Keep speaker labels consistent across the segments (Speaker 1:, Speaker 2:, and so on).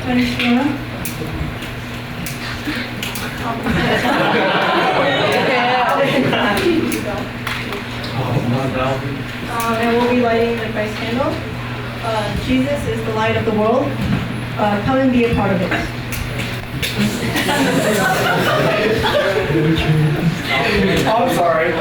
Speaker 1: And we'll be lighting the Christ candle. Jesus is the light of the world. Come and be a part of it.
Speaker 2: I'm sorry.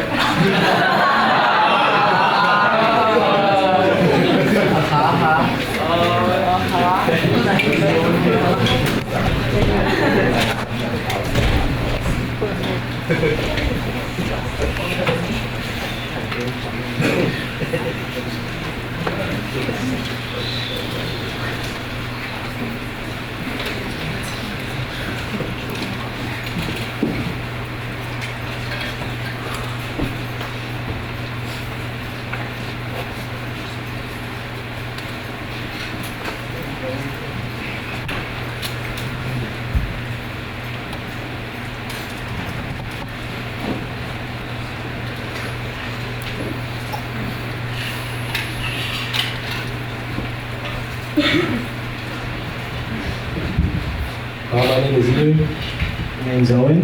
Speaker 3: My name is Ian.
Speaker 4: My name's Owen.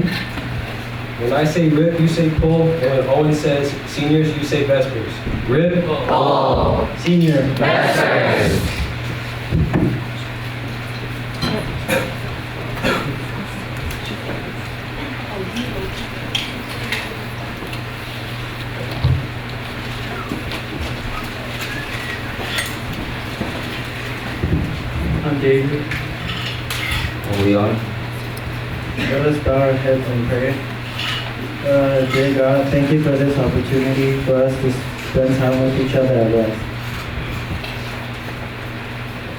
Speaker 3: When I say rip, you say pull. And when Owen says seniors, you say Vespers. Rip,
Speaker 5: Pull.
Speaker 4: Senior.
Speaker 5: Vespers.
Speaker 4: I'm David.
Speaker 3: and Leon.
Speaker 4: Let us bow our heads and pray. Dear God, thank you for this opportunity for us to spend time with each other at rest.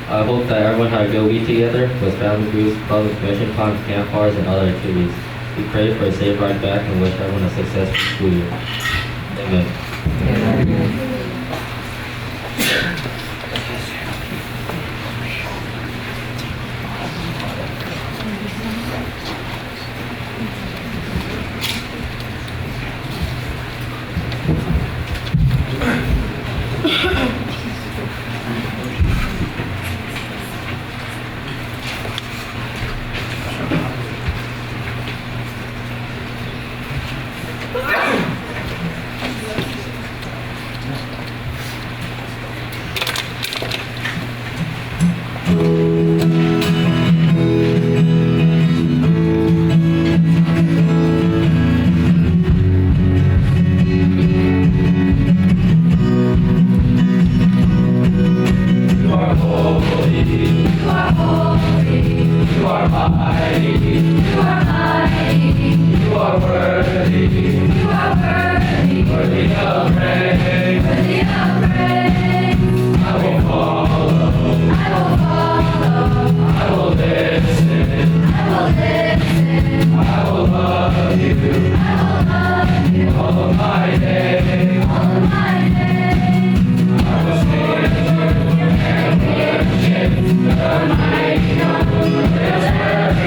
Speaker 6: I hope that everyone had a good week together with family groups, public mission ponds, campfires, and other activities. We pray for a safe ride back and wish everyone a successful school year. Amen.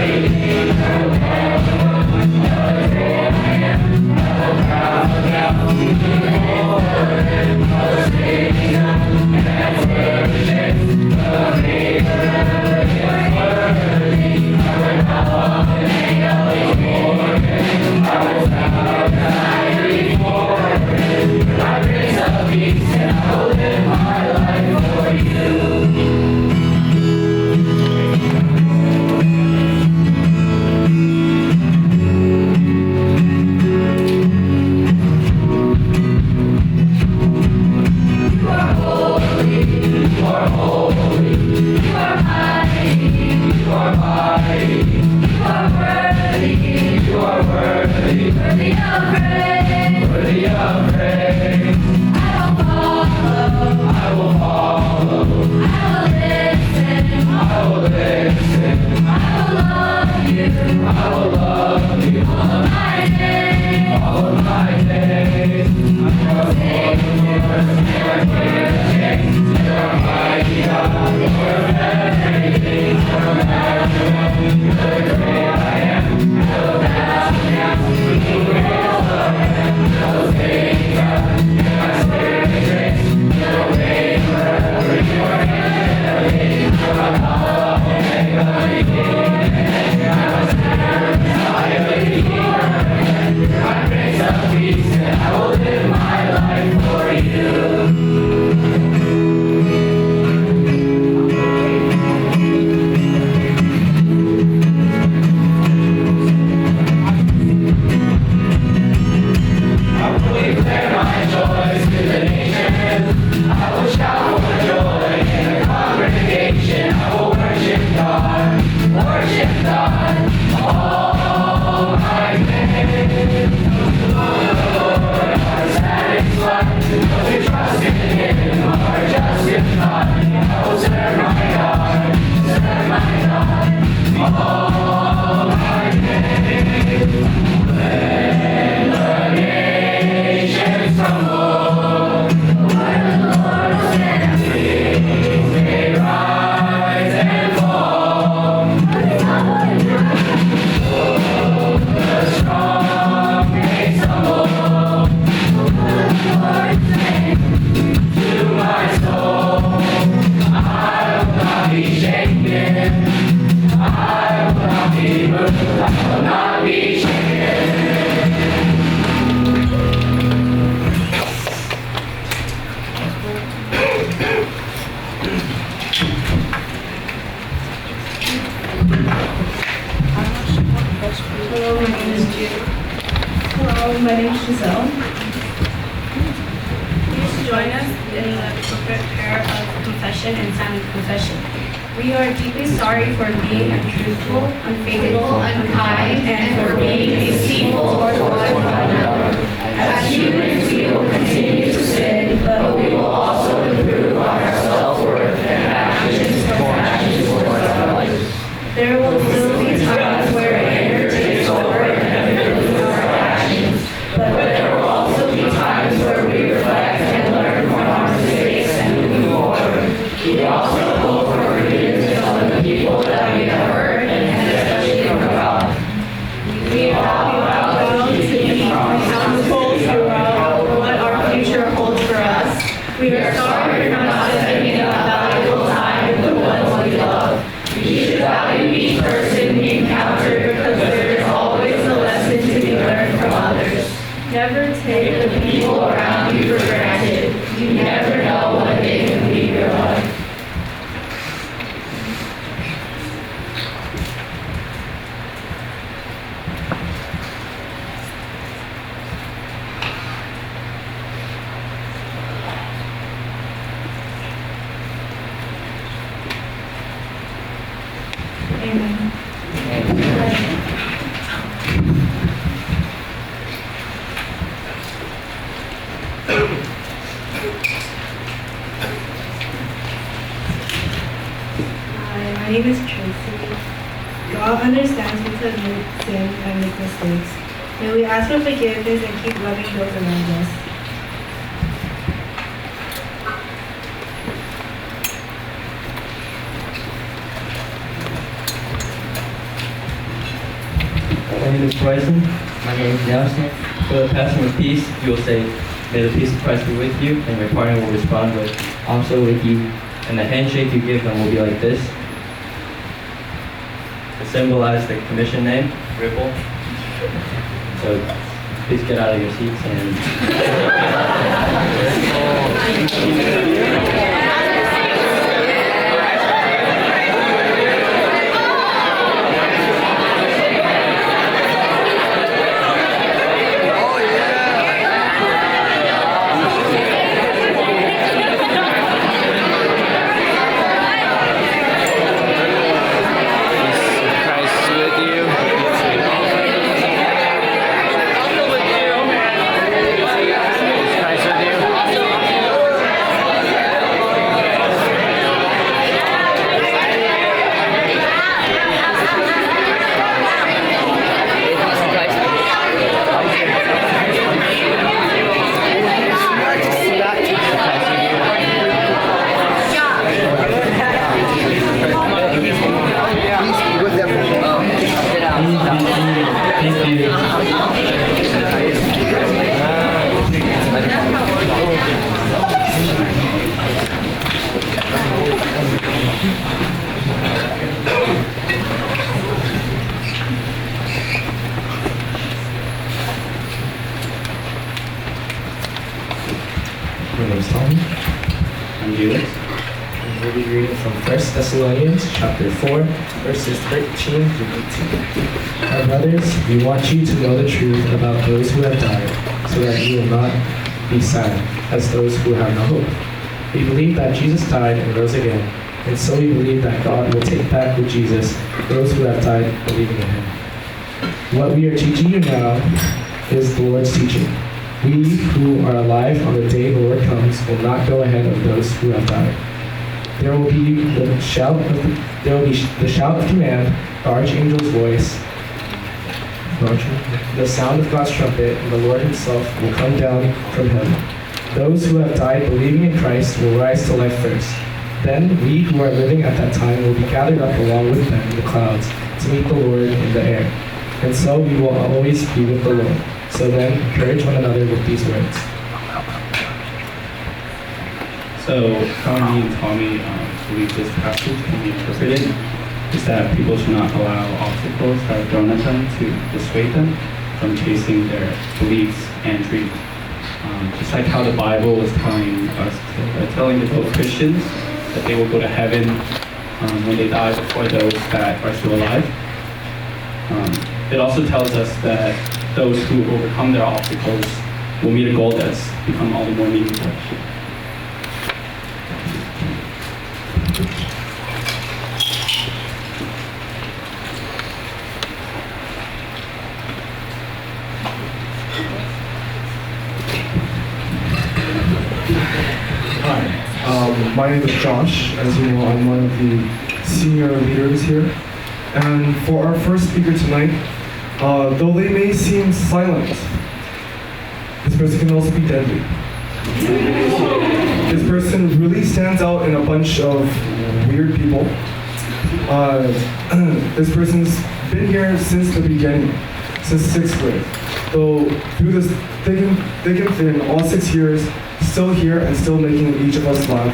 Speaker 5: Almighty,
Speaker 7: confession and sound confession. We are deeply sorry for being untruthful, unfaithful, unkind, and for being deceitful toward one another. As humans, we will continue to sin, but we will also improve on our self-worth and actions towards others.
Speaker 1: There will still be times where anger takes over and influences our actions, but there will also be times where we reflect and learn from our mistakes and move forward. We also hope for forgiveness from the people that we have hurt, and especially from God. We are bound to be accountable throughout what our future holds for us. We are sorry for not spending a valuable time with the ones we love. We should value each person we encounter because there is always a lesson to be learned from others. Never take the people around you for granted. You never know when they can leave your life. Amen. Hi, my name is Tracy. God understands we commit sin and make mistakes. May we ask for forgiveness and keep loving those around us.
Speaker 8: My name is Bryson.
Speaker 6: My name is Nelson.
Speaker 8: For the passing of peace, you will say, "May the peace of Christ be with you," and your partner will respond with, "Also with you." And the handshake you give them will be like this. To symbolize the commission name, Ripple. So please get out of your seats and
Speaker 2: Christ with you. Christ with you.
Speaker 9: My name is Tommy.
Speaker 8: I'm Judas.
Speaker 9: And we'll be reading from 1 Thessalonians chapter 4, verses 13 through 18. Our brothers, we want you to know the truth about those who have died, so that you will not be sad as those who have no hope. We believe that Jesus died and rose again, and so we believe that God will take back with Jesus those who have died believing in him. What we are teaching you now is the Lord's teaching. We who are alive on the day the Lord comes will not go ahead of those who have died. There will be the shout of command, the archangel's voice, the sound of God's trumpet, and the Lord himself will come down from heaven. Those who have died believing in Christ will rise to life first. Then we who are living at that time will be gathered up along with them in the clouds to meet the Lord in the air. And so we will always be with the Lord. So then, encourage one another with these words.
Speaker 8: So how me and Tommy believe this passage can be interpreted is that people should not allow obstacles that are thrown at them to dissuade them from chasing their beliefs and dreams. Just like how the Bible is telling the both Christians that they will go to heaven when they die before those that are still alive. It also tells us that those who overcome their obstacles will meet a goal that's become all the more meaningful.
Speaker 10: Hi, my name is Josh. As you know, I'm one of the senior leaders here. And for our first speaker tonight, though they may seem silent, this person can also be deadly. This person really stands out in a bunch of weird people. This person's been here since the beginning, since 6th grade. So through this thick and thin, all 6 years, still here and still making each of us laugh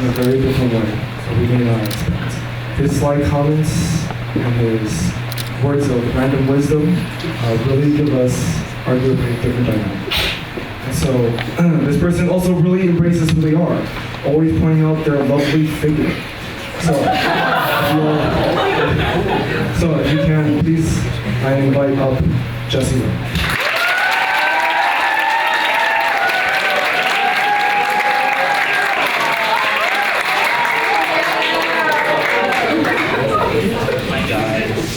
Speaker 10: in a very different way. So we may not expect. His sly comments and his words of random wisdom really give us arguably a different dynamic. And so this person also really embraces who they are, always pointing out their lovely figure. So if you can, please, I invite up Jesse.
Speaker 11: My guys.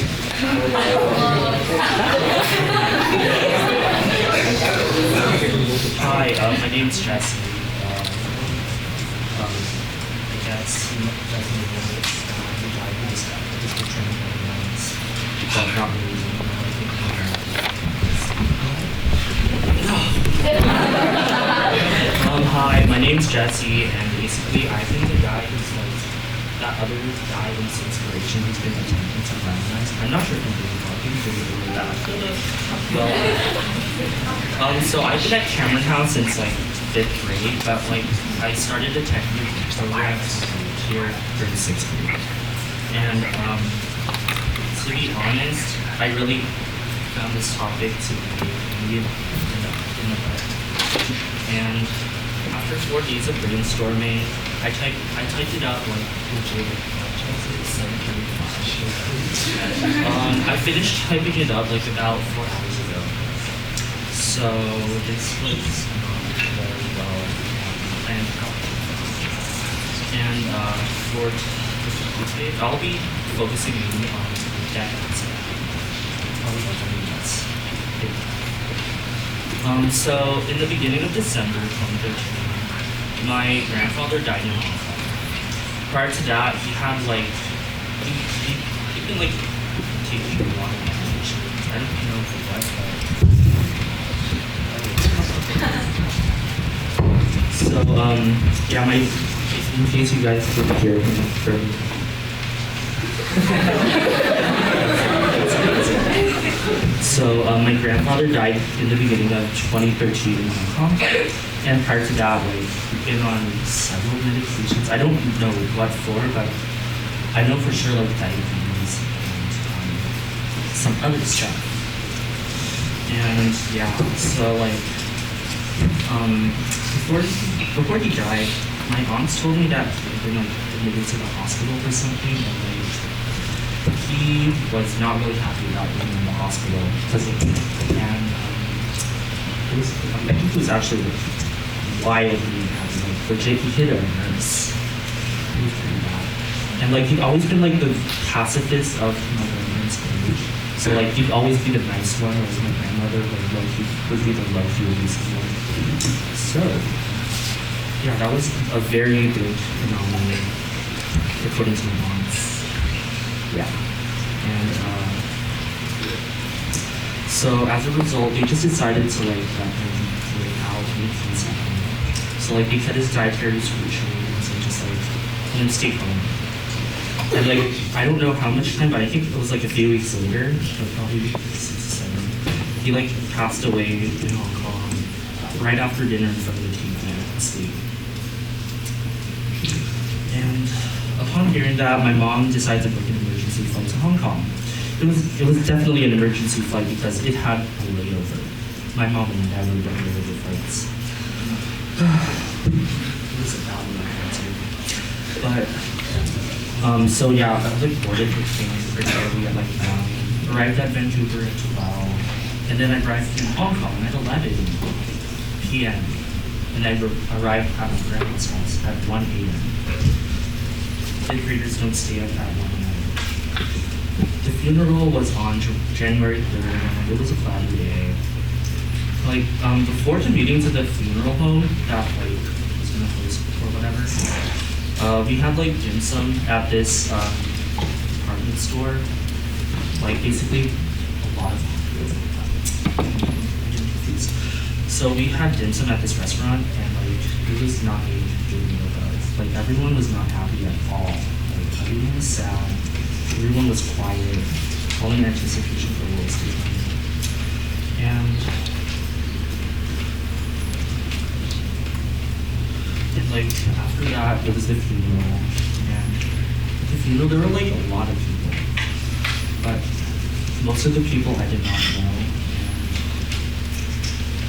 Speaker 11: Hi, my name's Jesse. I guess you guys may know this. We died in this training once, but not really. Hi, my name's Jesse, and basically I've been the guy who's like that other guy in 6th grade who's been attempting to randomize. I'm not sure if I'm really talking because it's really bad. Well, so I've been at Cameron House since like 5th grade, but like I started attending programs here during 6th grade. And to be honest, I really found this topic to be in the butt. And after 4 days of brainstorming, I typed it out like legit. I finished typing it up like about 4 hours ago. So this was not very well planned out. And for today, I'll be focusing mainly on that concept. Probably like 20 minutes. So in the beginning of December 2013, my grandfather died in Hong Kong. Prior to that, he had like, he'd been like taking a lot of medications. I don't know for what, but. So, yeah, in case you guys couldn't hear him from. So, my grandfather died in the beginning of 2013 in Hong Kong. And prior to that, like, we've been on several medications. I don't know what for, but I know for sure, like, diabetes and some other stuff. And yeah, so like, before he died, my aunts told me that he'd been like admitted to the hospital for something, and like, he was not really happy about being in the hospital because of it. And I think he was actually like wildly happy, like legit, he hit a nurse. It was pretty bad. And like, he'd always been like the pacifist of my grandparents' age. So like, he'd always be the nice one, whereas my grandmother he would be the low-key abusive one. So yeah, that was a very big phenomenon according to my aunts. Yeah. And so as a result, they just decided to like let him lay out and things happen. So like, they cut his dietary restrictions and just like let him stay home. And like, I don't know how much time, but I think it was like a few weeks later, probably 6 or 7. He like passed away in Hong Kong right after dinner in front of the TV and asleep. And upon hearing that, my mom decided to book an emergency flight to Hong Kong. It was definitely an emergency flight because it had a layover. My mom and dad really don't layover flights. It was a bad one, too. But so yeah, I like boarded the plane pretty early at like 9. Arrived at Vancouver at 12, and then I arrived in Hong Kong at 11 p.m. And I arrived at my grandma's house at 1 a.m. fifth graders don't stay up at 1 a.m. The funeral was on January 3rd, and it was a cloudy day. Like, before commuting to the funeral home that, like, was gonna host or whatever, we had, like, dim sum at this, department store. Like, basically, a lot of I'm getting confused. So we had dim sum at this restaurant, and, like, it was not a good meal, guys. Like, everyone was not happy at all. Like, everyone was sad. Everyone was quiet, all in anticipation for what was to come. And like after that, it was the funeral. And at the funeral, there were like a lot of people, but most of the people I did not know.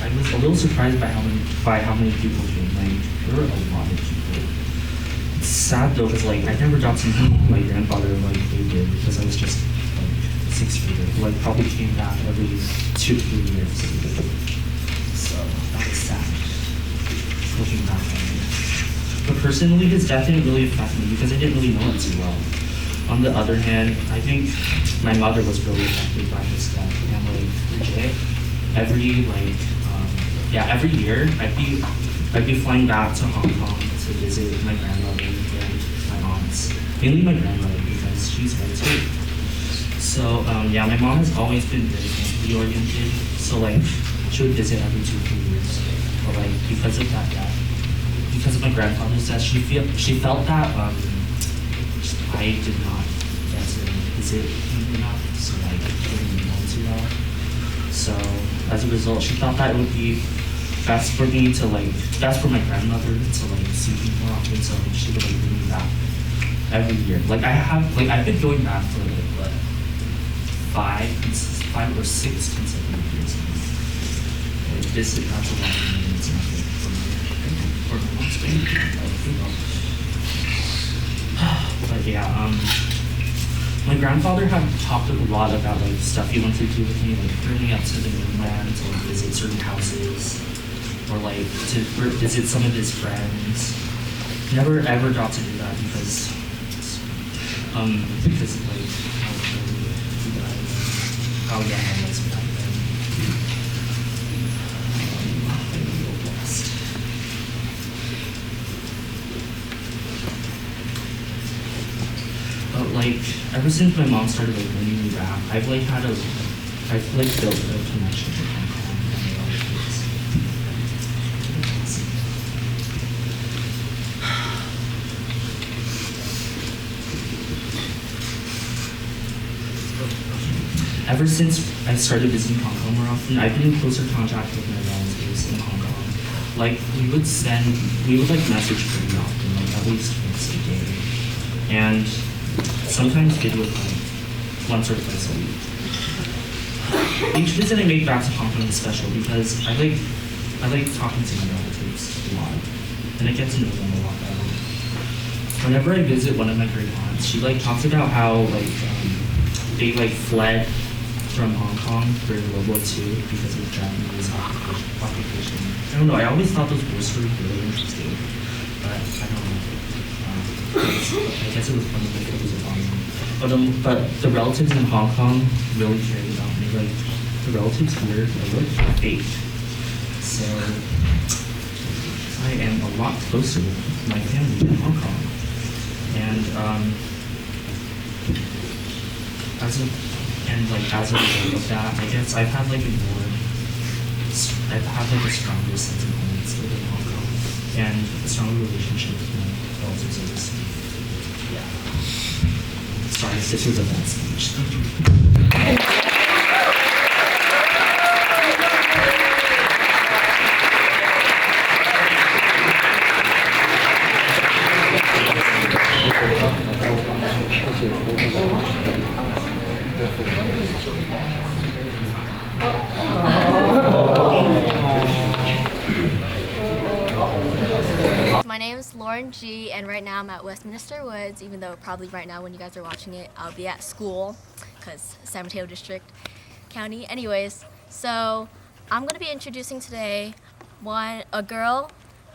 Speaker 11: And I was a little surprised by how many people came. Like there were a lot of people. It's sad though, because like I never got to meet my grandfather like they did because I was just like 6th grader. Who, like probably came back every 2-3 years. So that was sad. Looking back on it. But personally, his death didn't really affect me because I didn't really know it too well. On the other hand, I think my mother was really affected by his death. And like legit, every year I'd be flying back to Hong Kong to visit my grandmother and my aunts. Mainly my grandmother because she's white too. So yeah, my mom has always been very family oriented. So like she would visit every 2-3 years. But like because of that death, because of my grandfather's death, she felt that I did not get to visit him enough, so like I didn't know too well. So as a result, she thought that it would be best for my grandmother to like see me more often, so she would like bring me back every year. Like I've been going back for like what 5 or 6 consecutive years. Like this is not so long for me. It's not good for me. Or my mom's baby. But yeah, my grandfather had talked a lot about like stuff he wanted to do with me, like bring me up to the mainland to like, visit certain houses, or like to visit some of his friends. Never ever got to do that because like how young I was back then. But like ever since my mom started like bringing me back, I've like built a connection with Hong Kong and my relatives. Ever since I started visiting Hong Kong more often, I've been in closer contact with my relatives in Hong Kong. Like we would like message pretty often, like at least once a day, and sometimes video call once or twice a week. Each visit I make back to Hong Kong is special because I like talking to my relatives a lot, and I get to know them a lot better. Whenever I visit one of my great aunts, she like talks about how like they like fled from Hong Kong during World War II because of Japanese occupation. I don't know, I always thought those war stories were really interesting, but I don't know. I guess it was one of the things about me. But the relatives in Hong Kong really cared about me. Like, the relatives here are really fake. So, I am a lot closer with my family in Hong Kong. And, as a result of that, I guess I've had like a stronger sense of home within Hong Kong and a stronger relationship with my relatives overseas. Yeah. Sorry, this was a bad speech.
Speaker 12: My name is Lauren G, and right now I'm at Westminster Woods, even though probably right now when you guys are watching it, I'll be at school, because San Mateo District County. Anyways, so I'm going to be introducing today a girl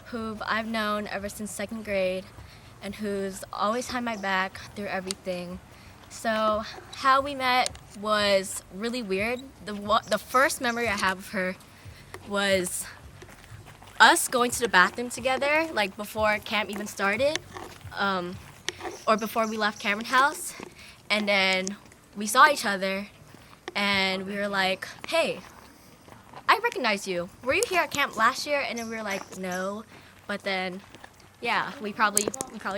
Speaker 12: who I've known ever since 2nd grade, and who's always had my back through everything. So how we met was really weird. The first memory I have of her was us going to the bathroom together, like before camp even started, or before we left Cameron House. And then we saw each other and we were like, hey, I recognize you. Were you here at camp last year? And then we were like, no. But then, yeah, we probably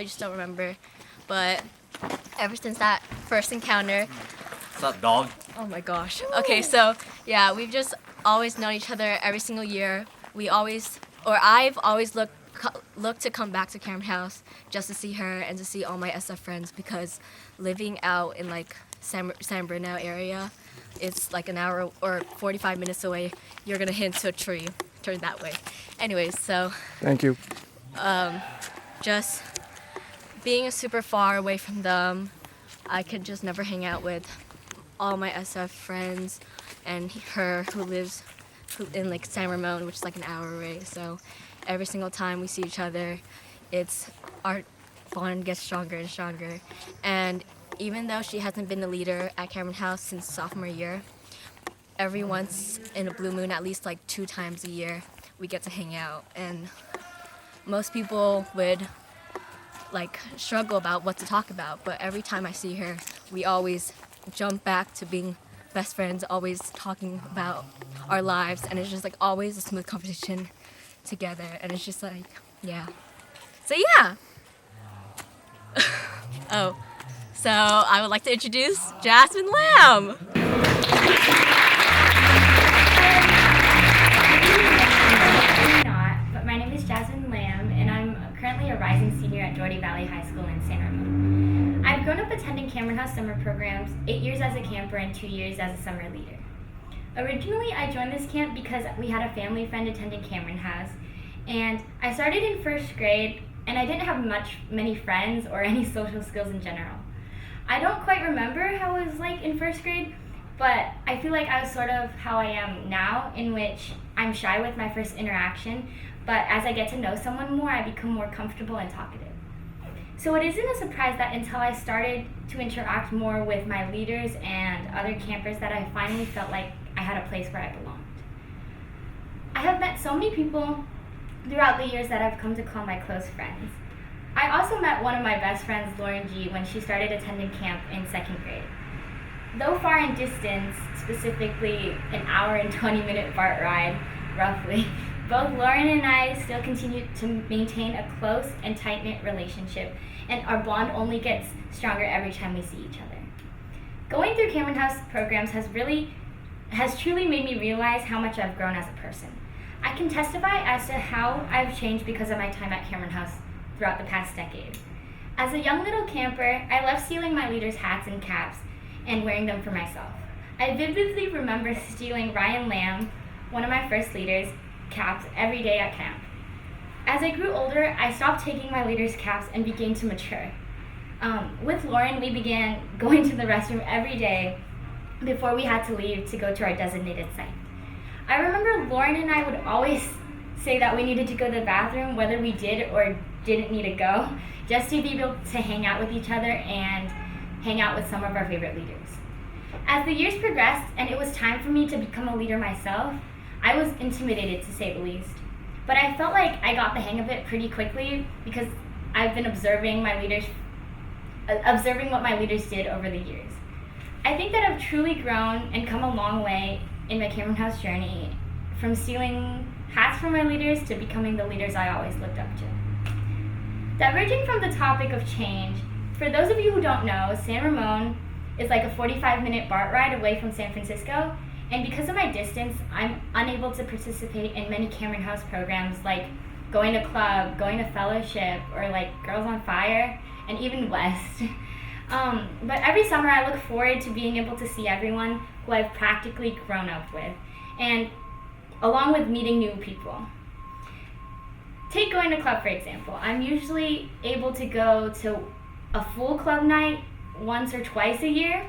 Speaker 12: just don't remember. But ever since that first encounter.
Speaker 2: What's up, dog?
Speaker 12: Oh my gosh. Okay, so yeah, we've just always known each other every single year. I've always looked to come back to Cameron House just to see her and to see all my SF friends, because living out in like San Bruno area, it's like an hour or 45 minutes away. You're gonna hit into a tree, turn that way. Anyways, so.
Speaker 9: Thank you.
Speaker 12: Just being super far away from them, I could just never hang out with all my SF friends and her who lives in like San Ramon, which is like an hour away. So every single time we see each other, our bond gets stronger and stronger. And even though she hasn't been a leader at Cameron House since sophomore year, every once in a blue moon, at least like 2 times a year, we get to hang out. And most people would like struggle about what to talk about, but every time I see her, we always jump back to being best friends, always talking about our lives, and it's just like always a smooth conversation together, and it's just like, yeah. So yeah. Oh, so I would like to introduce Jasmine Lamb.
Speaker 13: My name is Jasmine Lamb, and I'm currently a rising senior at Jordy Valley High School in San Ramon. I've grown up attending Cameron House summer programs, 8 years as a camper and 2 years as a summer leader. Originally, I joined this camp because we had a family friend attending Cameron House, and I started in first grade, and I didn't have many friends or any social skills in general. I don't quite remember how it was like in first grade, but I feel like I was sort of how I am now, in which I'm shy with my first interaction, but as I get to know someone more, I become more comfortable and talkative. So it isn't a surprise that until I started to interact more with my leaders and other campers that I finally felt like I had a place where I belonged. I have met so many people throughout the years that I've come to call my close friends. I also met one of my best friends, Lauren G., when she started attending camp in 2nd grade. Though far in distance, specifically an hour and 20-minute BART ride, roughly, both Lauren and I still continue to maintain a close and tight-knit relationship, and our bond only gets stronger every time we see each other. Going through Cameron House programs has truly made me realize how much I've grown as a person. I can testify as to how I've changed because of my time at Cameron House throughout the past decade. As a young little camper, I loved stealing my leaders' hats and caps and wearing them for myself. I vividly remember stealing Ryan Lamb, one of my first leaders, caps every day at camp. As I grew older, I stopped taking my leaders' caps and began to mature. With Lauren, we began going to the restroom every day before we had to leave to go to our designated site. I remember Lauren and I would always say that we needed to go to the bathroom, whether we did or didn't need to go, just to be able to hang out with each other and hang out with some of our favorite leaders. As the years progressed and it was time for me to become a leader myself, I was intimidated, to say the least. But I felt like I got the hang of it pretty quickly because I've been observing what my leaders did over the years. I think that I've truly grown and come a long way in my Cameron House journey, from stealing hats from my leaders to becoming the leaders I always looked up to. Diverging from the topic of change, for those of you who don't know, San Ramon is like a 45-minute BART ride away from San Francisco, and because of my distance, I'm unable to participate in many Cameron House programs like going to club, going to fellowship, or like Girls on Fire, and even West. But every summer I look forward to being able to see everyone who I've practically grown up with, and along with meeting new people. Take going to club, for example. I'm usually able to go to a full club night once or twice a year,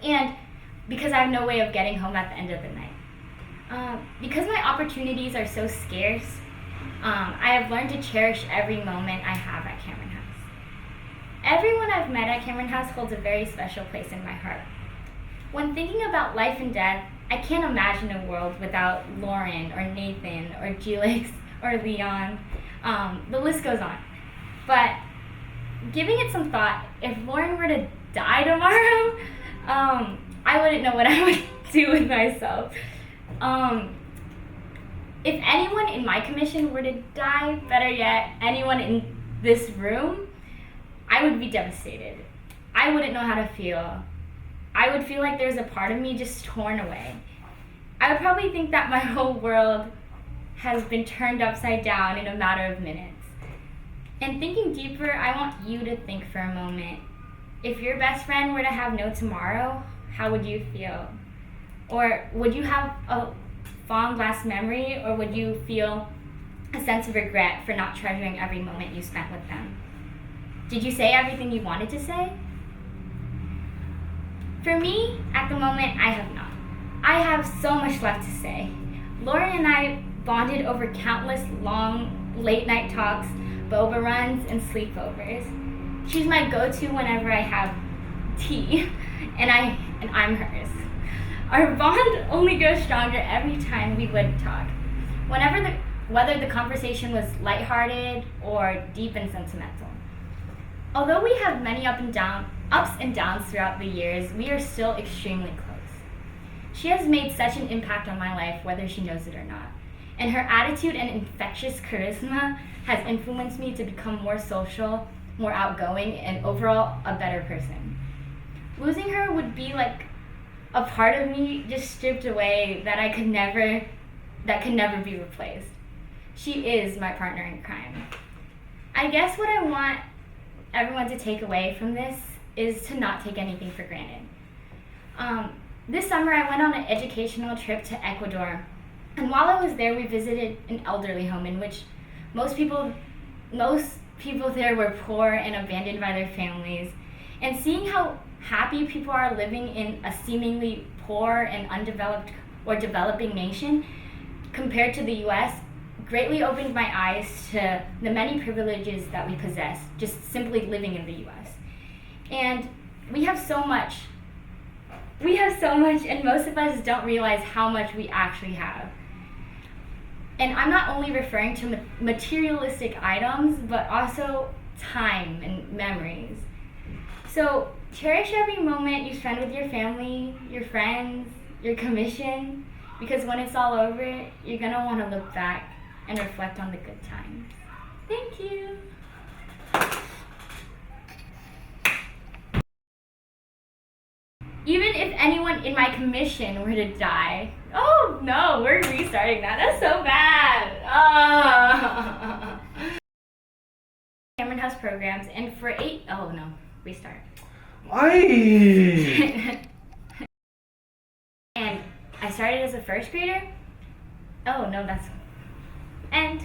Speaker 13: and because I have no way of getting home at the end of the night. Because my opportunities are so scarce, I have learned to cherish every moment I have at Cameron House. Everyone I've met at Cameron House holds a very special place in my heart. When thinking about life and death, I can't imagine a world without Lauren or Nathan or Felix or Leon. The list goes on. But giving it some thought, if Lauren were to die tomorrow, I wouldn't know what I would do with myself. If anyone in my commission were to die, better yet, anyone in this room, I would be devastated. I wouldn't know how to feel. I would feel like there's a part of me just torn away. I would probably think that my whole world has been turned upside down in a matter of minutes. And thinking deeper, I want you to think for a moment. If your best friend were to have no tomorrow, how would you feel? Or would you have a fond last memory, or would you feel a sense of regret for not treasuring every moment you spent with them? Did you say everything you wanted to say? For me, at the moment, I have not. I have so much left to say. Lauren and I bonded over countless long, late-night talks, boba runs, and sleepovers. She's my go-to whenever I have tea, and I'm hers. Our bond only grows stronger every time we would talk. Whether the conversation was lighthearted or deep and sentimental. Although we have many ups and downs throughout the years, we are still extremely close. She has made such an impact on my life, whether she knows it or not. And her attitude and infectious charisma has influenced me to become more social, more outgoing, and overall a better person. Losing her would be like a part of me just stripped away that could never be replaced. She is my partner in crime. I guess what I want everyone to take away from this is to not take anything for granted. This summer I went on an educational trip to Ecuador, and while I was there we visited an elderly home in which most people there were poor and abandoned by their families, and seeing how happy people are living in a seemingly poor and undeveloped or developing nation compared to the US greatly opened my eyes to the many privileges that we possess just simply living in the US. And we have so much, and most of us don't realize how much we actually have. And I'm not only referring to materialistic items, but also time and memories. So cherish every moment you spend with your family, your friends, your commission, because when it's all over, you're gonna wanna look back and reflect on the good times. Thank you. Even if anyone in my commission were to die, oh no, we're restarting that. That's so bad. Cameron House programs, and for restart.
Speaker 10: Why?
Speaker 13: And I started as a first grader. Oh no, that's end.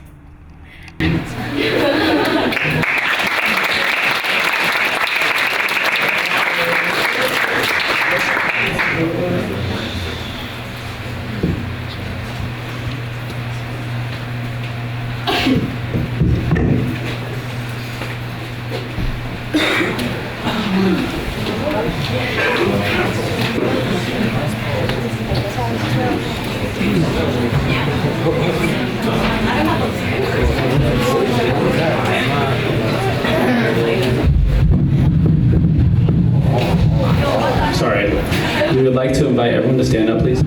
Speaker 8: Sorry. We would like to invite everyone to stand up, please.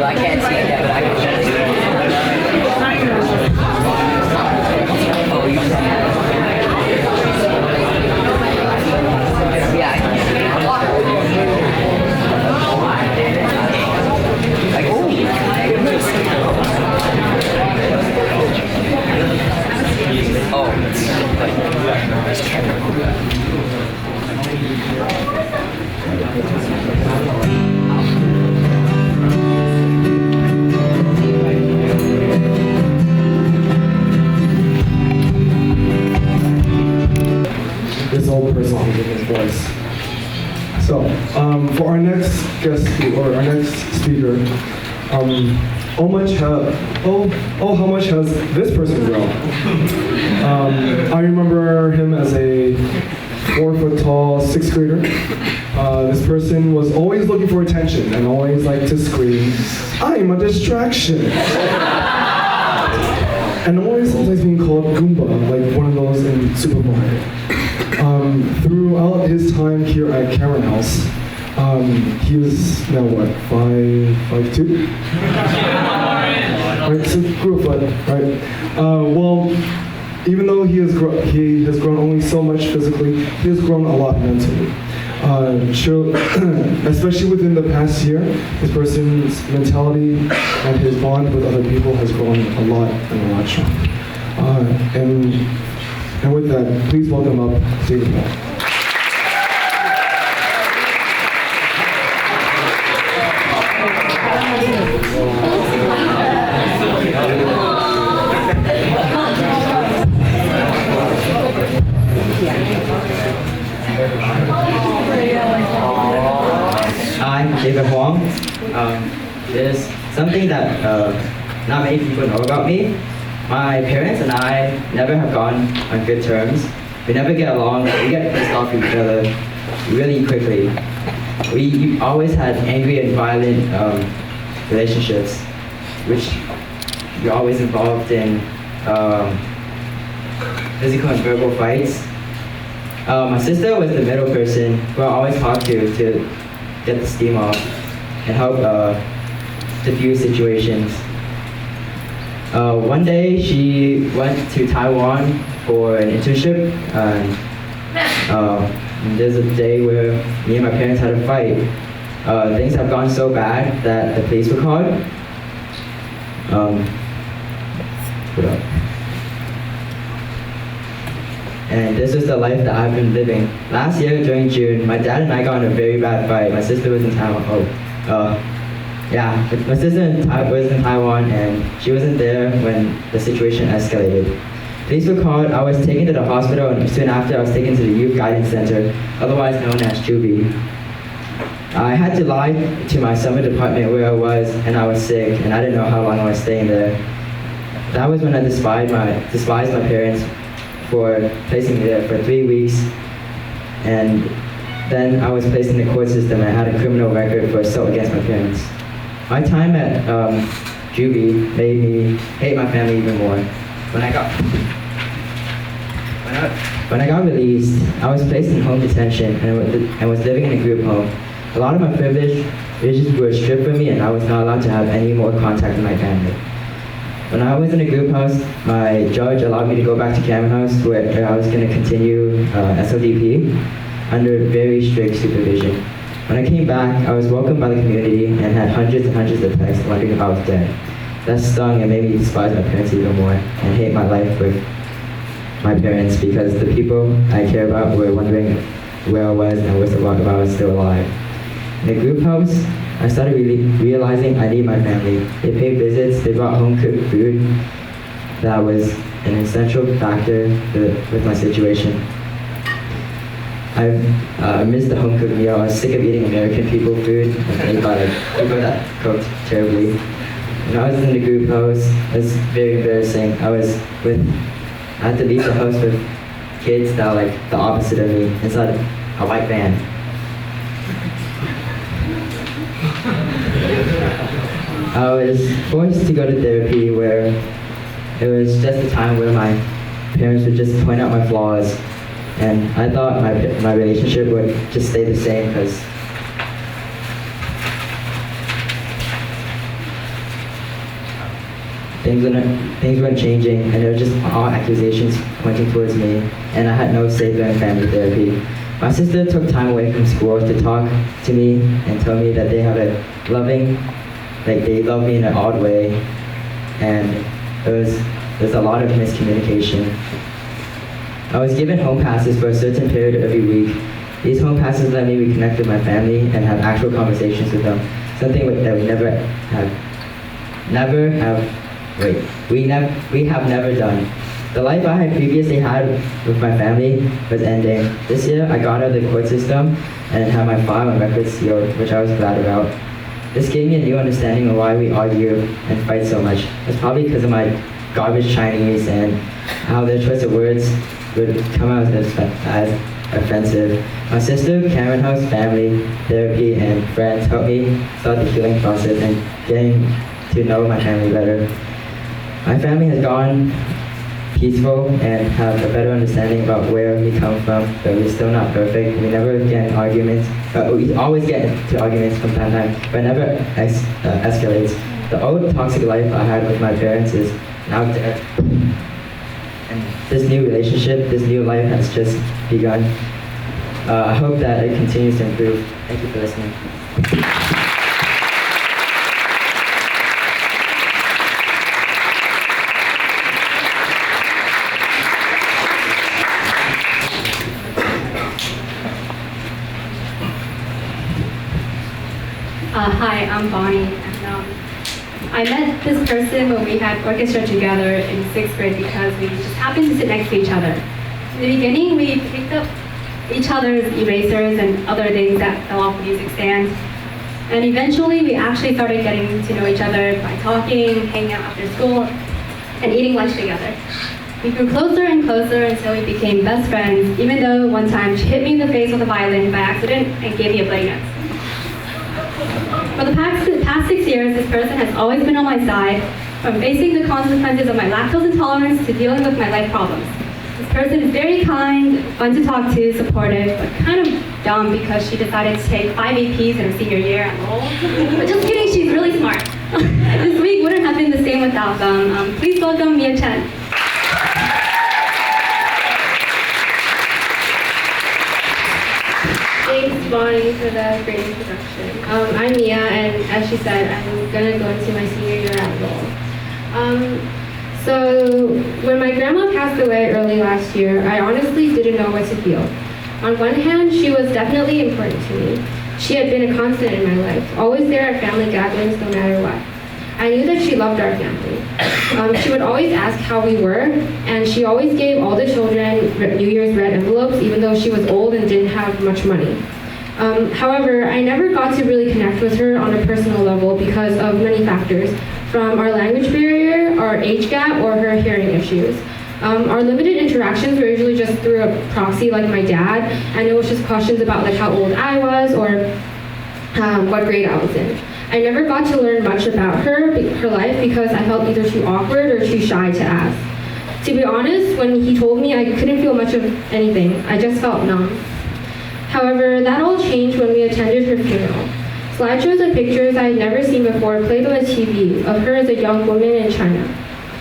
Speaker 5: I can't see that, but I can see it. Oh, you see it? Yeah, I can see it. Like, oh.
Speaker 10: so personal in his voice. So, for our next guest or our next speaker, how much has this person grown? I remember him as a 4 foot tall 6th grader. This person was always looking for attention and always liked to scream, "I'm a distraction!" And always sometimes being called Goomba, like one of those in Super Mario. Throughout his time here at Cameron House, he is now what, 5'2"? Right, so grew a foot, right? Well, even though he has grown only so much physically, he has grown a lot mentally. Especially within the past year, this person's mentality and his bond with other people has grown a lot and a lot stronger. And with that, please welcome up David Paul.
Speaker 14: I'm David Huang. There's something that not many people know about me. My parents and I never have gone on good terms. We never get along. We get pissed off at each other really quickly. We always had angry and violent relationships, which we're always involved in physical and verbal fights. My sister was the middle person who I always talked to get the steam off and help diffuse situations. One day she went to Taiwan for an internship, and there's a day where me and my parents had a fight. Things have gone so bad that the police were called. And this is the life that I've been living. Last year during June, my dad and I got in a very bad fight. My sister was in Taiwan. My sister was in Taiwan, and she wasn't there when the situation escalated. Police were called. I was taken to the hospital, and soon after, I was taken to the Youth Guidance Center, otherwise known as Juvie. I had to lie to my summer department where I was, and I was sick, and I didn't know how long I was staying there. That was when I despised my parents for placing me there for 3 weeks, and then I was placed in the court system and I had a criminal record for assault against my parents. My time at Juvie made me hate my family even more. When I got released, I was placed in home detention and was living in a group home. A lot of my privileges were stripped from me, and I was not allowed to have any more contact with my family. When I was in a group house, my judge allowed me to go back to Cameron House where I was going to continue SLDP under very strict supervision. When I came back, I was welcomed by the community and had hundreds and hundreds of texts wondering if I was dead. That stung and made me despise my parents even more and hate my life with my parents because the people I care about were wondering where I was and if I was still alive. In the group house, I started realizing I need my family. They paid visits, they brought home cooked food. That was an essential factor with my situation. I missed the home cooked meal. I was sick of eating American people food made by people that cooked terribly. When I was in the group house, it was very embarrassing. I had to leave the house with kids that were like the opposite of me inside a white van. I was forced to go to therapy where it was just a time where my parents would just point out my flaws, and I thought my relationship would just stay the same because things weren't changing, and it was just all accusations pointing towards me, and I had no say during family therapy. My sister took time away from school to talk to me and tell me that they have a loving, they love me in an odd way, and there's a lot of miscommunication. I was given home passes for a certain period every week. These home passes let me reconnect with my family and have actual conversations with them, something that we have never done. The life I had previously had with my family was ending. This year, I got out of the court system and had my file and records sealed, which I was glad about. This gave me a new understanding of why we argue and fight so much. It's probably because of my garbage Chinese and how their choice of words would come out as offensive. My sister, Cameron House, family, therapy, and friends helped me start the healing process and getting to know my family better. My family has gone peaceful and have a better understanding about where we come from, but we're still not perfect. We never get in arguments, but we always get into arguments from time to time, but it never escalates. The old toxic life I had with my parents is now dead. And this new relationship, this new life has just begun. I hope that it continues to improve. Thank you for listening.
Speaker 15: Hi, I'm Bonnie, and I met this person when we had orchestra together in 6th grade because we just happened to sit next to each other. In the beginning, we picked up each other's erasers and other things that fell off music stands, and eventually we actually started getting to know each other by talking, hanging out after school, and eating lunch together. We grew closer and closer until we became best friends, even though one time she hit me in the face with a violin by accident and gave me a bloody nose. For the past 6 years, this person has always been on my side, from facing the consequences of my lactose intolerance to dealing with my life problems. This person is very kind, fun to talk to, supportive, but kind of dumb because she decided to take 5 APs in her senior year at Lowell. But just kidding, she's really smart. This week wouldn't have been the same without them. Please welcome Mia Chen.
Speaker 16: Thanks, Bonnie, for the great introduction. I'm Mia, and as she said, I'm going to go into my senior year at Lowell. So when my grandma passed away early last year, I honestly didn't know what to feel. On one hand, she was definitely important to me. She had been a constant in my life, always there at family gatherings no matter what. I knew that she loved our family. She would always ask how we were, and she always gave all the children New Year's red envelopes, even though she was old and didn't have much money. However, I never got to really connect with her on a personal level because of many factors, from our language barrier, our age gap, or her hearing issues. Our limited interactions were usually just through a proxy like my dad, and it was just questions about like how old I was or what grade I was in. I never got to learn much about her life because I felt either too awkward or too shy to ask. To be honest, when he told me, I couldn't feel much of anything. I just felt numb. However, that all changed when we attended her funeral. Slideshows of pictures I had never seen before played on the TV of her as a young woman in China.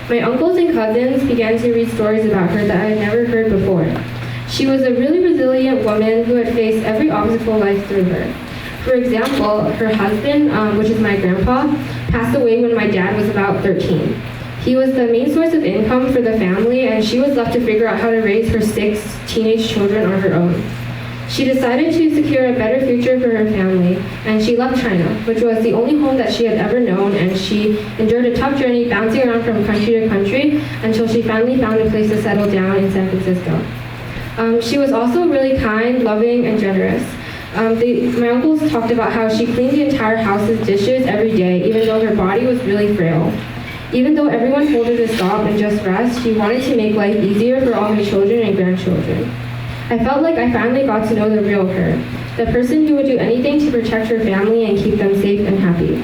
Speaker 16: My uncles and cousins began to read stories about her that I had never heard before. She was a really resilient woman who had faced every obstacle life threw her. For example, her husband, which is my grandpa, passed away when my dad was about 13. He was the main source of income for the family, and she was left to figure out how to raise her 6 teenage children on her own. She decided to secure a better future for her family, and she left China, which was the only home that she had ever known, and she endured a tough journey bouncing around from country to country until she finally found a place to settle down in San Francisco. She was also really kind, loving, and generous. My uncles talked about how she cleaned the entire house's dishes every day, even though her body was really frail. Even though everyone told her to stop and just rest, she wanted to make life easier for all my children and grandchildren. I felt like I finally got to know the real her, the person who would do anything to protect her family and keep them safe and happy.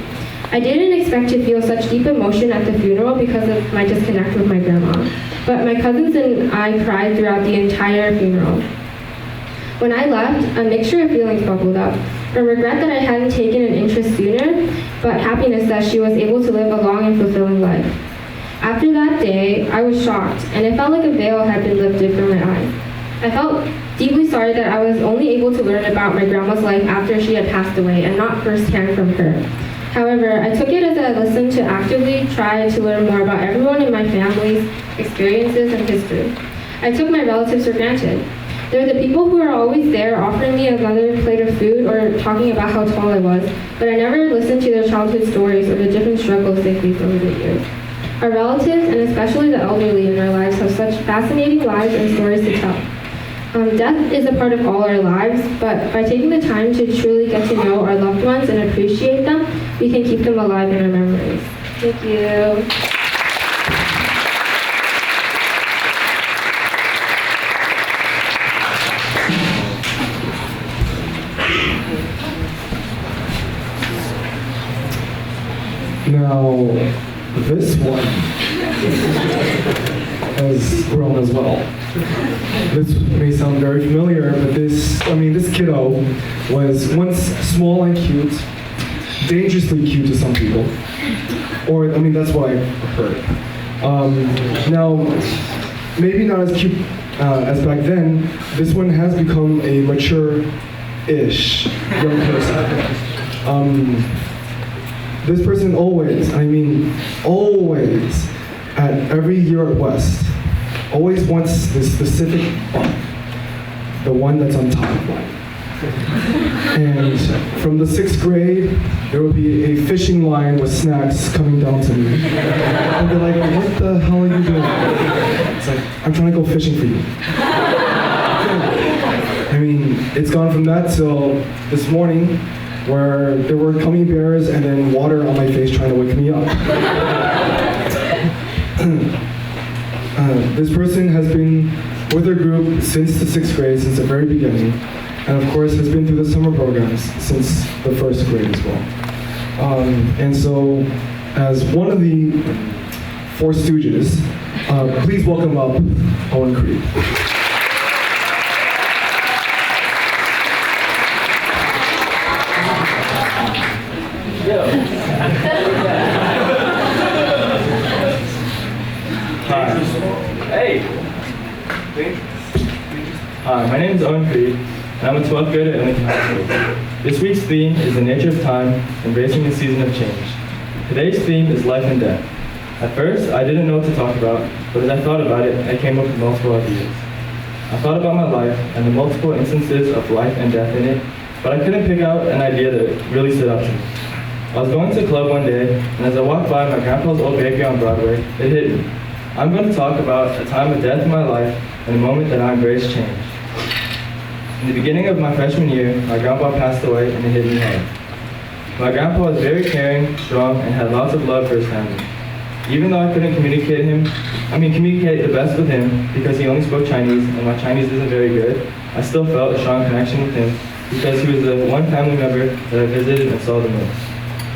Speaker 16: I didn't expect to feel such deep emotion at the funeral because of my disconnect with my grandma, but my cousins and I cried throughout the entire funeral. When I left, a mixture of feelings bubbled up, from regret that I hadn't taken an interest sooner, but happiness that she was able to live a long and fulfilling life. After that day, I was shocked, and it felt like a veil had been lifted from my eyes. I felt deeply sorry that I was only able to learn about my grandma's life after she had passed away and not firsthand from her. However, I took it as a lesson to actively try to learn more about everyone in my family's experiences and history. I took my relatives for granted. They're the people who are always there offering me another plate of food or talking about how tall I was, but I never listened to their childhood stories or the different struggles they faced over the years. Our relatives, and especially the elderly in our lives, have such fascinating lives and stories to tell. Death is a part of all our lives, but by taking the time to truly get to know our loved ones and appreciate them, we can keep them alive in our memories. Thank you.
Speaker 10: Now, this one has grown as well. This may sound very familiar, but this kiddo was once small and cute, dangerously cute to some people. Or, that's what I heard. Now, maybe not as cute as back then, this one has become a mature-ish young person. This person always, at every year at West, always wants this specific bun, the one that's on top of mine. And from the 6th grade, there will be a fishing line with snacks coming down to me. And they're like, what the hell are you doing? It's like, I'm trying to go fishing for you. It's gone from that till this morning, where there were gummy bears and then water on my face trying to wake me up. This person has been with her group since the 6th grade, since the very beginning, and of course has been through the summer programs since the 1st grade as well. And so, as one of the 4 Stooges, please welcome up Owen Creed.
Speaker 17: Hi, my name is Owen Creed, and I'm a 12th grader at Lincoln High School. This week's theme is the nature of time, embracing the season of change. Today's theme is life and death. At first, I didn't know what to talk about, but as I thought about it, I came up with multiple ideas. I thought about my life and the multiple instances of life and death in it, but I couldn't pick out an idea that really stood out to me. I was going to a club one day, and as I walked by my grandpa's old bakery on Broadway, it hit me. I'm going to talk about a time of death in my life and a moment that I embraced change. In the beginning of my freshman year, my grandpa passed away and it hit me hard. My grandpa was very caring, strong, and had lots of love for his family. Even though I couldn't communicate the best with him because he only spoke Chinese and my Chinese isn't very good, I still felt a strong connection with him because he was the one family member that I visited and saw the most.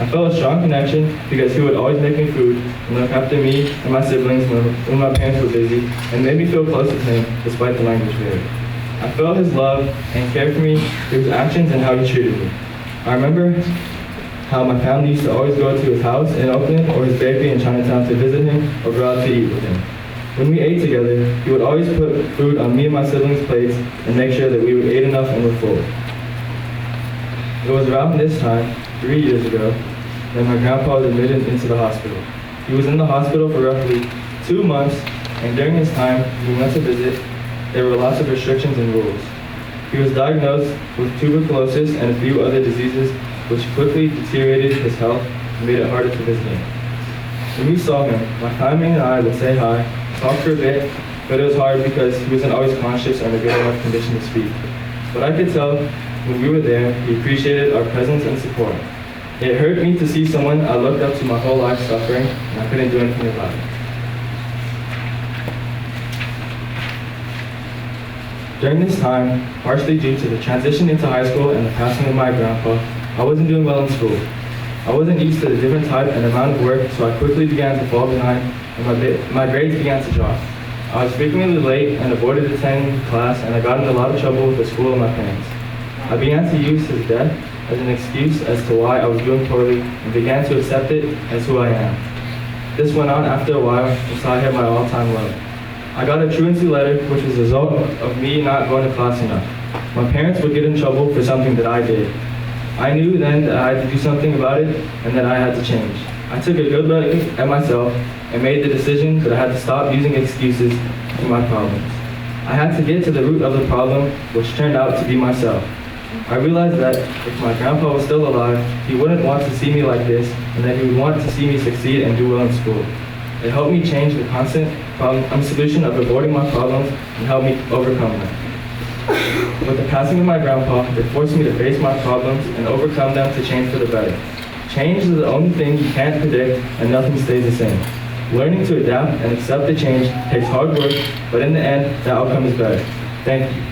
Speaker 17: I felt a strong connection because he would always make me food and look after me and my siblings when my parents were busy and made me feel close to him despite the language barrier. I felt his love and care for me through his actions and how he treated me. I remember how my family used to always go to his house in Oakland or his bakery in Chinatown to visit him or go out to eat with him. When we ate together, he would always put food on me and my siblings' plates and make sure that we ate enough and were full. It was around this time, 3 years ago, that my grandpa was admitted into the hospital. He was in the hospital for roughly 2 months, and during his time, we went to visit. There were lots of restrictions and rules. He was diagnosed with tuberculosis and a few other diseases which quickly deteriorated his health and made it harder to visit him. When we saw him, my family and I would say hi, talk for a bit, but it was hard because he wasn't always conscious or in a good enough condition to speak. But I could tell when we were there, he appreciated our presence and support. It hurt me to see someone I looked up to my whole life suffering, and I couldn't do anything about it. During this time, partially due to the transition into high school and the passing of my grandpa, I wasn't doing well in school. I wasn't used to the different type and amount of work, so I quickly began to fall behind, and my grades began to drop. I was frequently late and avoided attending class, and I got in a lot of trouble with the school and my parents. I began to use his death as an excuse as to why I was doing poorly and began to accept it as who I am. This went on after a while until I hit my all-time low. I got a truancy letter, which was a result of me not going to class enough. My parents would get in trouble for something that I did. I knew then that I had to do something about it and that I had to change. I took a good look at myself and made the decision that I had to stop using excuses for my problems. I had to get to the root of the problem, which turned out to be myself. I realized that if my grandpa was still alive, he wouldn't want to see me like this, and that he would want to see me succeed and do well in school. It helped me change the constant solution of avoiding my problems and helped me overcome them. With the passing of my grandpa, it forced me to face my problems and overcome them to change for the better. Change is the only thing you can't predict, and nothing stays the same. Learning to adapt and accept the change takes hard work, but in the end, the outcome is better. Thank you.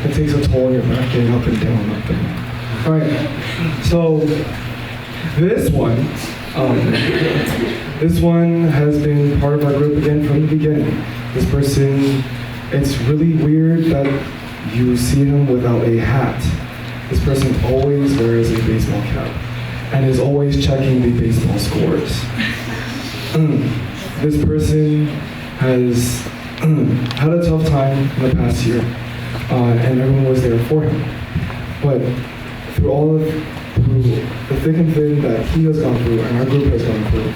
Speaker 10: It takes a toll on your back getting up and down, up and down. All right, so this one has been part of our group again from the beginning. This person, it's really weird that you see him without a hat. This person always wears a baseball cap and is always checking the baseball scores. This person has had a tough time in the past year, and everyone was there for him. But through the thick and thin that he has gone through and our group has gone through,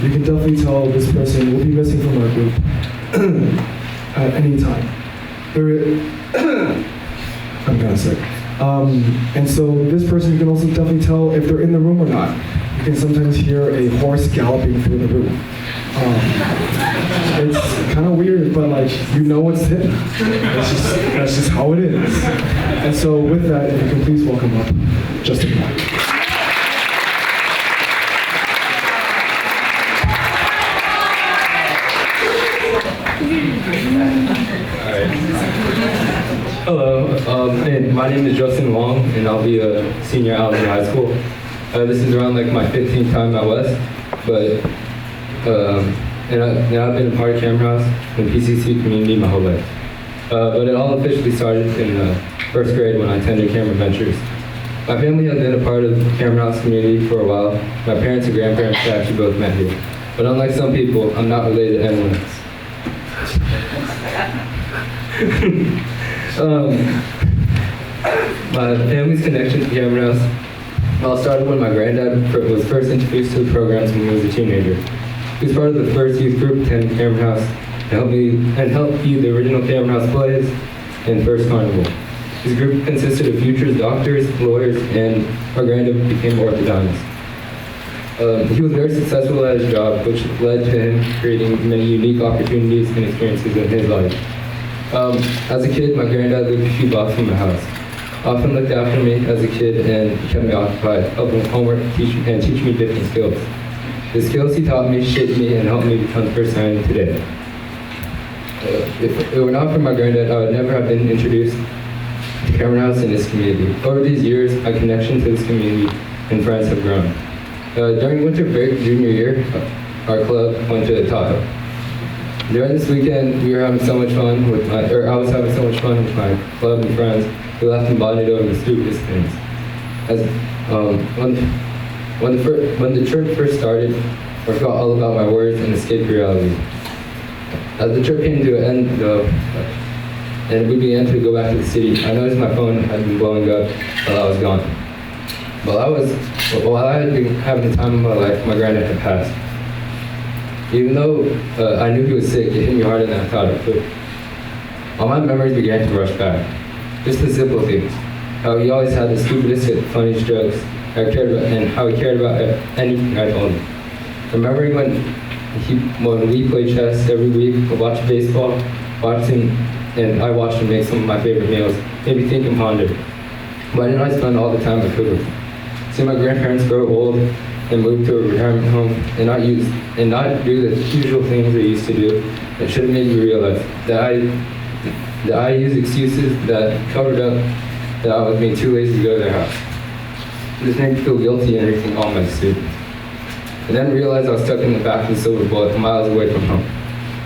Speaker 10: you can definitely tell this person will be missing from our group at any time. I'm kind of sick. And so this person, you can also definitely tell if they're in the room or not. You can sometimes hear a horse galloping through the room. It's kind of weird, but like, you know it's him. That's just how it is. And so with that, if you can please welcome up Justin Black.
Speaker 18: Hello, and my name is Justin Wong, and I'll be a senior at Donaldina High School. This is around like my 15th time at West, but I've been a part of Cameron House and PCC community my whole life. But it all officially started in first grade when I attended Cameron Ventures. My family has been a part of Cameron House community for a while. My parents and grandparents actually both met here. But unlike some people, I'm not related to anyone else. My family's connection to Cameron House all started when my granddad was first introduced to the programs when he was a teenager. He was part of the first youth group attending Cameron House and helped view the original Cameron House plays and first carnival. His group consisted of futures, doctors, lawyers, and our granddad became orthodontist. He was very successful at his job, which led to him creating many unique opportunities and experiences in his life. As a kid, my granddad lived a few blocks from my house. Often looked after me as a kid and kept me occupied, helping with homework and teach me different skills. The skills he taught me shaped me and helped me become the person I am today. If it were not for my granddad, I would never have been introduced to Cameron House and this community. Over these years, my connection to this community and friends have grown. During winter break junior year, our club went to Tahoe. During this weekend, we were having so much fun I was having so much fun with my club and friends. We laughed and bonded over the stupidest things. When the trip first started, I forgot all about my worries and escaped reality. As the trip came to an end, and we began to go back to the city, I noticed my phone had been blowing up while I was gone. While I had been having the time of my life, my granddad had passed. Even though I knew he was sick, it hit me harder than I thought it could. All my memories began to rush back. Just the simple things. How he always had the stupidest and funniest jokes, and how he cared about anything I told him. Remembering when we played chess every week, I watched baseball, and I watched him make some of my favorite meals, made me think and ponder. Why didn't I spend all the time I could with him? See my grandparents grow old and move to a retirement home and not do the usual things they used to do. It should have made me realize that I used excuses that covered up that I was being too lazy to go to their house. This made me feel guilty and everything all my students. I then realized I was stuck in the back of the Silver Bullet miles away from home.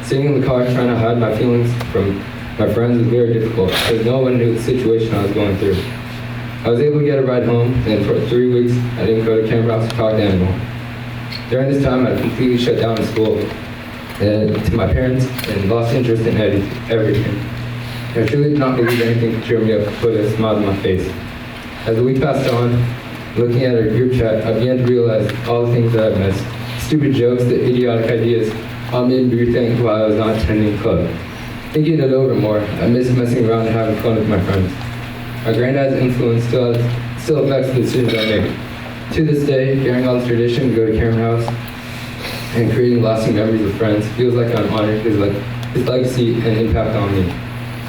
Speaker 18: Sitting in the car trying to hide my feelings from my friends was very difficult because no one knew the situation I was going through. I was able to get a ride home, and for 3 weeks, I didn't go to Cameron House to talk to anyone. During this time, I completely shut down in school to my parents and lost interest in everything. I truly did not believe anything could cheer me up and put a smile on my face. As the week passed on, looking at our group chat, I began to realize all the things that I've missed. Stupid jokes, the idiotic ideas made me rethink why I was not attending club. Thinking it over more, I miss messing around and having fun with my friends. My granddad's influence still affects the decisions I make. To this day, carrying on the tradition to go to Cameron House and creating lasting memories with friends feels like I'm honoring his legacy and impact on me.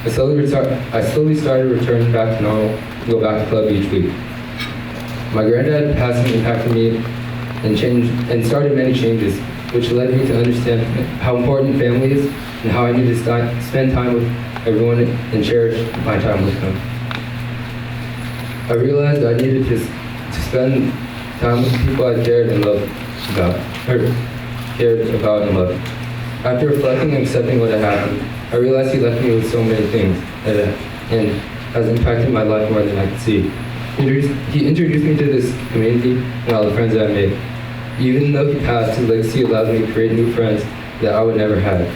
Speaker 18: I slowly started returning back to normal and go back to club each week. My granddad passing impacted me and started many changes, which led me to understand how important family is and how I need to spend time with everyone and cherish my time with them. I realized I needed to spend time with the people I cared and loved cared about and loved. After reflecting and accepting what had happened, I realized he left me with so many things and has impacted my life more than I could see. He introduced me to this community and all the friends that I made. Even though he passed, his legacy allows me to create new friends that I would never have.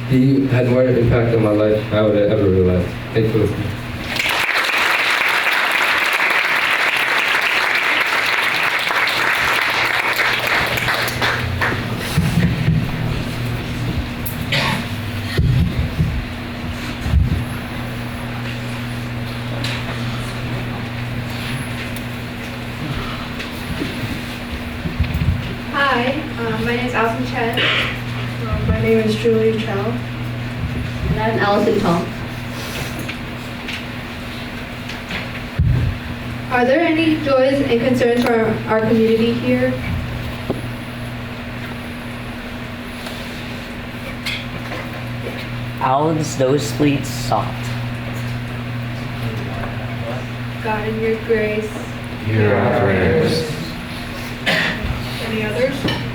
Speaker 18: He had more impact on my life than I would have ever realized. Thank you for listening.
Speaker 16: My name is Allison Chen.
Speaker 19: My name is Julie Chow.
Speaker 16: And I'm Allison Tong.
Speaker 19: Are there any joys and concerns for our community here?
Speaker 5: Alan's nosebleed soft.
Speaker 19: God, in your grace.
Speaker 2: Hear our prayers.
Speaker 19: Any others?